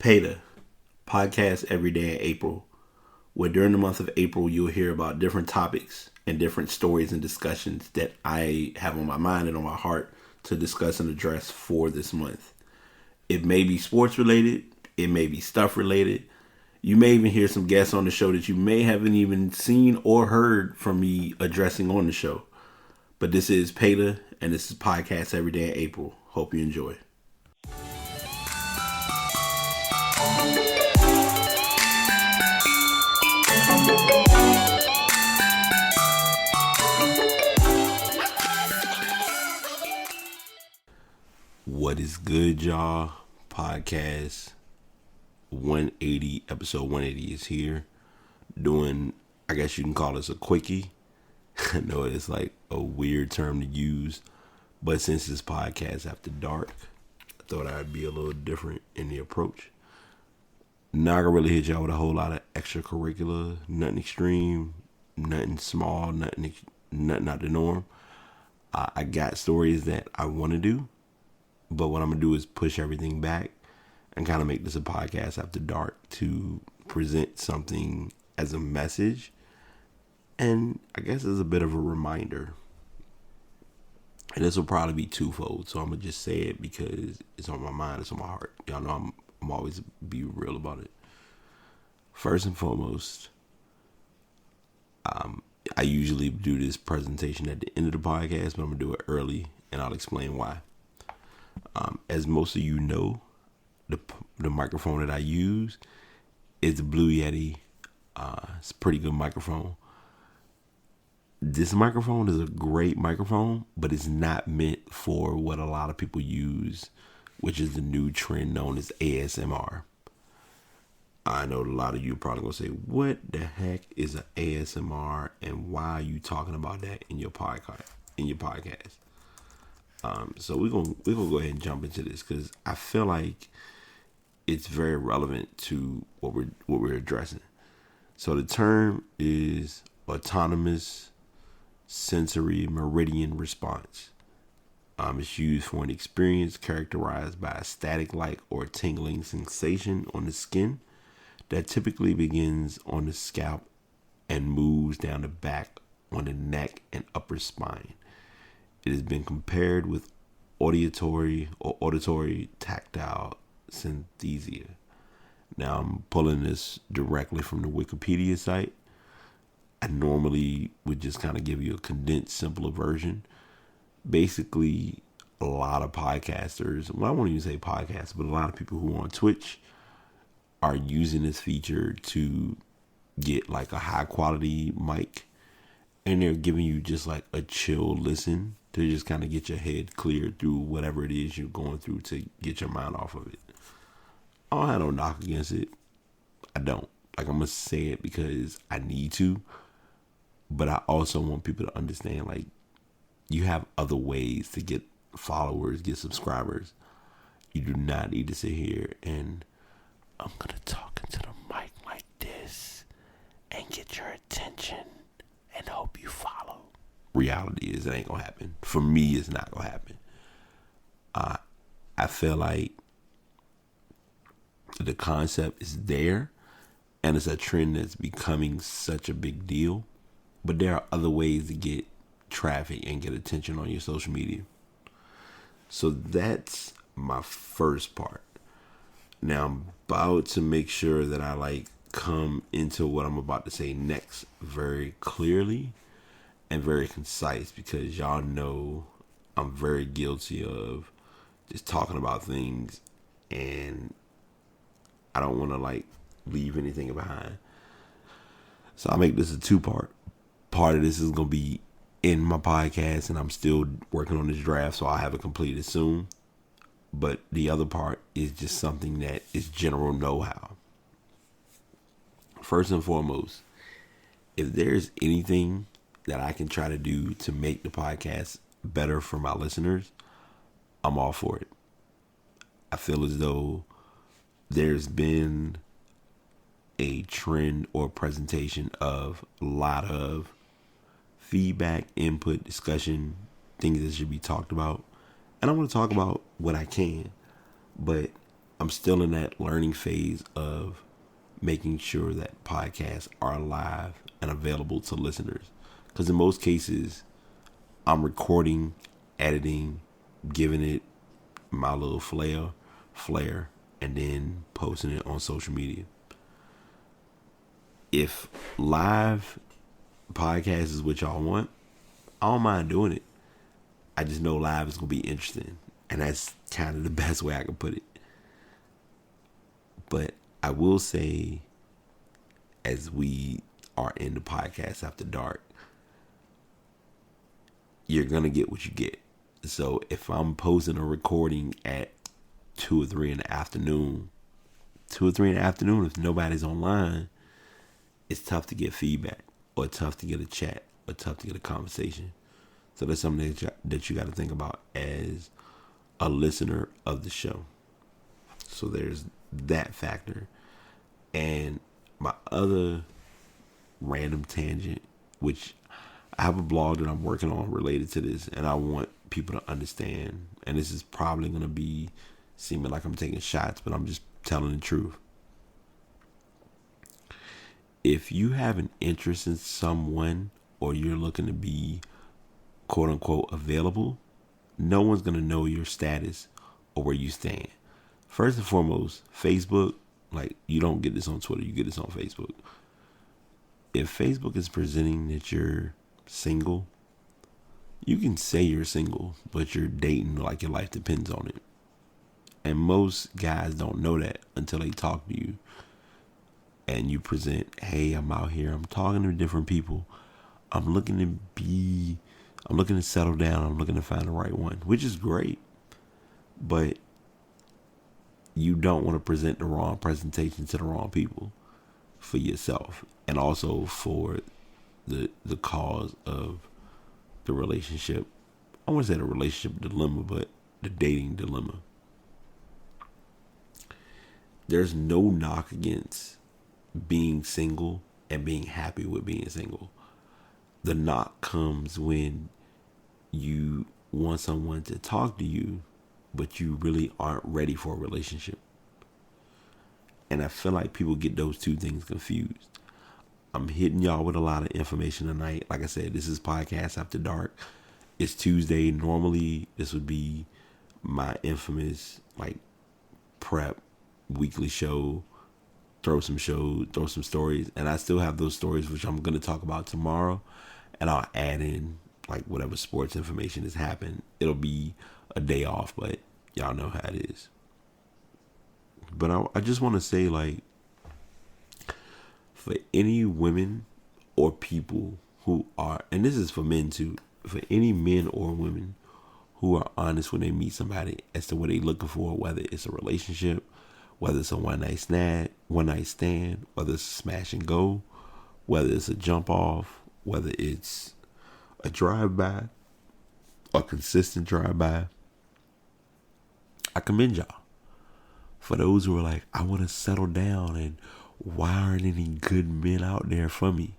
PETA, podcast every day in April, where during the month of April you'll hear about different topics and different stories and discussions that I have on my mind and on my heart to discuss and address for this month. It may be sports related, it may be stuff related. You may even hear some guests on the show that you may haven't even seen or heard from me addressing on the show. But this is PETA, and this is Podcast Every Day in April. Hope you enjoy. What is good, y'all? Podcast 180, episode 180 is here. Doing, I guess you can call this a quickie. I know it's like a weird term to use, but since this podcast after dark, I thought I'd be a little different in the approach. Not gonna really hit y'all with a whole lot of extracurricular, nothing extreme, nothing small, nothing out the norm. I got stories that I want to do, but what I'm gonna do is push everything back and kind of make this a podcast after dark to present something as a message. And I guess as a bit of a reminder. And this will probably be twofold. So I'm going to just say it because it's on my mind. It's on my heart. Y'all know I'm always be real about it. First and foremost, I usually do this presentation at the end of the podcast, but I'm going to do it early and I'll explain why. As most of you know, the microphone that I use is the Blue Yeti. It's a pretty good microphone. This microphone is a great microphone, but it's not meant for what a lot of people use, which is the new trend known as ASMR. I know a lot of you are probably going to say, what the heck is an ASMR and why are you talking about that in your podcast? So we're gonna go ahead and jump into this because I feel like it's very relevant to what we're addressing. So the term is autonomous sensory meridian response. It's used for an experience characterized by a static-like or tingling sensation on the skin that typically begins on the scalp and moves down the back on the neck and upper spine. It has been compared with auditory tactile synesthesia. Now I'm pulling this directly from the Wikipedia site. I normally would just kind of give you a condensed, simpler version. Basically, a lot of podcasters, well, I won't even say podcasts, but a lot of people who are on Twitch are using this feature to get like a high quality mic. And they're giving you just like a chill listen to just kind of get your head cleared through whatever it is you're going through to get your mind off of it. I don't have no knock against it. I don't. Like, I'm going to say it because I need to. But I also want people to understand, like, you have other ways to get followers, get subscribers. You do not need to sit here and I'm going to talk into the mic like this and get your attention and hope you follow. Reality is it ain't going to happen. For me, it's not going to happen. I feel like the concept is there and it's a trend that's becoming such a big deal. But there are other ways to get traffic and get attention on your social media. So that's my first part. Now I'm about to make sure that I come into what I'm about to say next very clearly and very concise, because y'all know I'm very guilty of just talking about things and I don't want to leave anything behind. So I'll make this a two-part. Part of this is going to be in my podcast and I'm still working on this draft, so I'll have it completed soon. But the other part is just something that is general know-how. First and foremost, if there's anything that I can try to do to make the podcast better for my listeners, I'm all for it. I feel as though there's been a trend or presentation of a lot of feedback, input, discussion, things that should be talked about. And I want to talk about what I can. But I'm still in that learning phase of making sure that podcasts are live and available to listeners. Because in most cases, I'm recording, editing, giving it my little flair, and then posting it on social media. If live podcast is what y'all want, I don't mind doing it. I just know live is going to be interesting. And that's kind of the best way I can put it. But I will say, as we are in the podcast after dark, you're going to get what you get. So if I'm posting a recording at 2 or 3 in the afternoon, if nobody's online, it's tough to get feedback, or tough to get a chat, or tough to get a conversation. So that's something that you got to think about as a listener of the show. So there's that factor. And my other random tangent, which I have a blog that I'm working on related to this, and I want people to understand, and this is probably going to be seeming like I'm taking shots, but I'm just telling the truth. If you have an interest in someone, or you're looking to be quote unquote available, no one's going to know your status or where you stand. First and foremost, Facebook, like, you don't get this on Twitter, you get this on Facebook. If Facebook is presenting that you're single, you can say you're single, but you're dating like your life depends on it. And most guys don't know that until they talk to you. And you present, hey, I'm out here, I'm talking to different people. I'm looking to settle down, I'm looking to find the right one, which is great. But you don't want to present the wrong presentation to the wrong people for yourself, and also for the cause of the relationship. I wouldn't say the relationship dilemma, but the dating dilemma. There's no knock against being single and being happy with being single. The knock comes when you want someone to talk to you, but you really aren't ready for a relationship. And I feel like people get those two things confused. I'm hitting y'all with a lot of information tonight. Like I said, this is Podcast After Dark. It's Tuesday. Normally, this would be my infamous, like, prep weekly show. Throw some stories. And I still have those stories, which I'm going to talk about tomorrow. And I'll add in, like, whatever sports information has happened. It'll be a day off, but y'all know how it is. But I just want to say, like, for any women or people who are, and this is for men too, for any men or women who are honest when they meet somebody as to what they're looking for, whether it's a relationship, whether it's a one night stand, whether it's a smash and go, whether it's a jump off, whether it's a drive-by, a consistent drive-by, I commend y'all. For those who are like, I want to settle down, and why aren't any good men out there for me?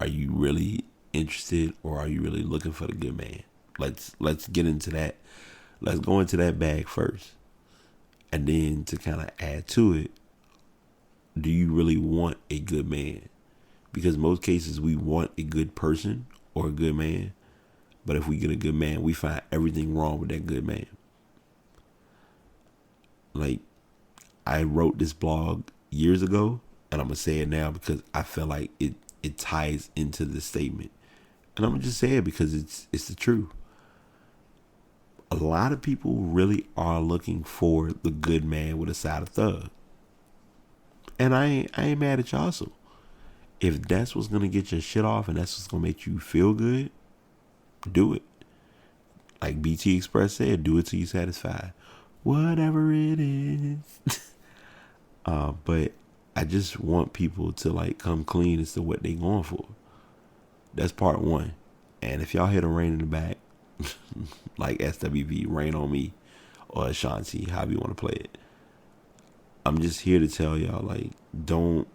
Are you really interested, or are you really looking for the good man? Let's get into that. Let's go into that bag first. And then to kind of add to it, do you really want a good man? Because most cases we want a good person or a good man. But if we get a good man, we find everything wrong with that good man. Like, I wrote this blog years ago, and I'm going to say it now because I feel like it ties into this statement. And I'm going to just say it because it's the truth. A lot of people really are looking for the good man with a side of thug. And I ain't mad at y'all. So if that's what's going to get your shit off and that's what's going to make you feel good, do it. Like BT Express said, do it till you're satisfied. Whatever it is. But I just want people to, like, come clean as to what they going for. That's part one. And if y'all hear the rain in the back, like SWV, Rain on Me, or Ashanti, however you want to play it, I'm just here to tell y'all, like, don't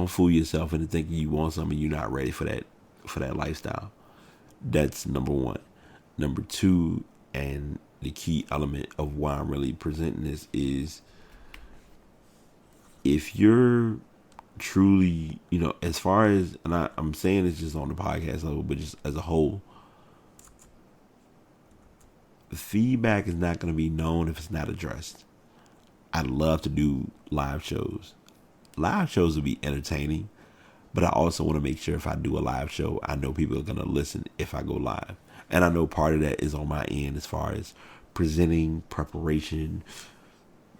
fool yourself into thinking you want something you're not ready for that lifestyle. That's number one. Number two, and the key element of why I'm really presenting this is, if you're truly, as far as, and I'm saying it's just on the podcast level, but just as a whole, feedback is not going to be known if it's not addressed. I'd love to do live shows. Live shows will be entertaining, but I also want to make sure if I do a live show, I know people are going to listen if I go live. And I know part of that is on my end as far as presenting, preparation,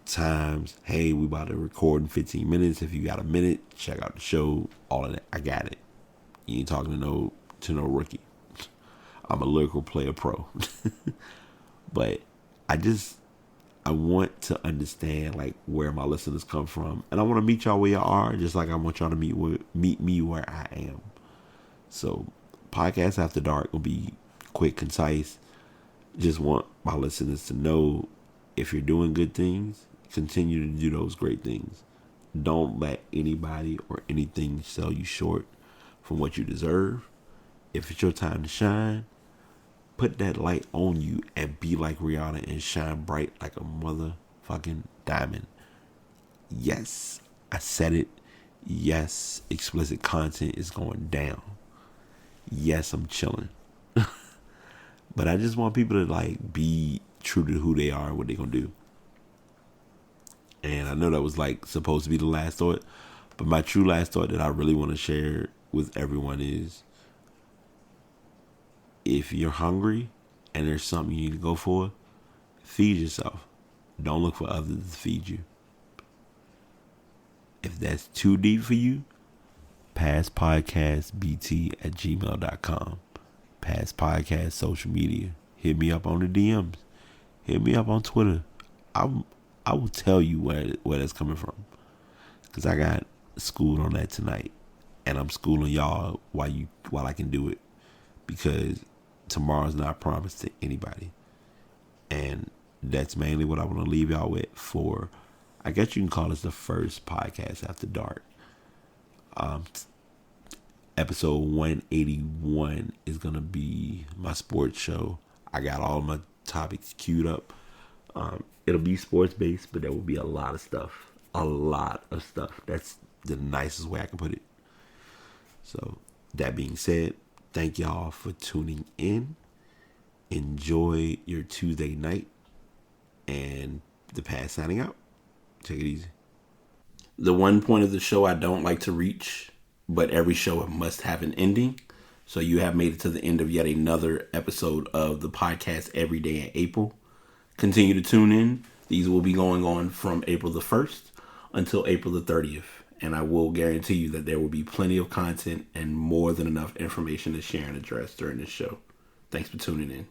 times. Hey, we about to record in 15 minutes. If you got a minute, check out the show. All of that. I got it. You ain't talking to no rookie. I'm a lyrical player pro. But I want to understand like where my listeners come from, and I want to meet y'all where y'all are, just like I want y'all to meet me where I am. So, Podcast After Dark will be quick, concise. Just want my listeners to know, if you're doing good things, continue to do those great things. Don't let anybody or anything sell you short from what you deserve. If it's your time to shine, put that light on you and be like Rihanna and shine bright like a motherfucking diamond. Yes, I said it. Yes, explicit content is going down. Yes, I'm chilling. But I just want people to like be true to who they are and what they're going to do. And I know that was like supposed to be the last thought, but my true last thought that I really want to share with everyone is, if you're hungry and there's something you need to go for, feed yourself. Don't look for others to feed you. If that's too deep for you, passpodcastbt@gmail.com. Past Podcast social media. Hit me up on the DMs. Hit me up on Twitter. I will tell you where that's coming from, because I got schooled on that tonight, and I'm schooling y'all while I can do it, because tomorrow's not promised to anybody. And that's mainly what I want to leave y'all with for, I guess you can call this the first Podcast After Dark. Episode 181 is going to be my sports show. I got all my topics queued up. It'll be sports based, but there will be a lot of stuff. A lot of stuff. That's the nicest way I can put it. So, that being said, thank y'all for tuning in. Enjoy your Tuesday night. And the past signing out. Take it easy. The one point of the show I don't like to reach, but every show must have an ending. So you have made it to the end of yet another episode of the podcast Every Day in April. Continue to tune in. These will be going on from April the 1st until April the 30th. And I will guarantee you that there will be plenty of content and more than enough information to share and address during this show. Thanks for tuning in.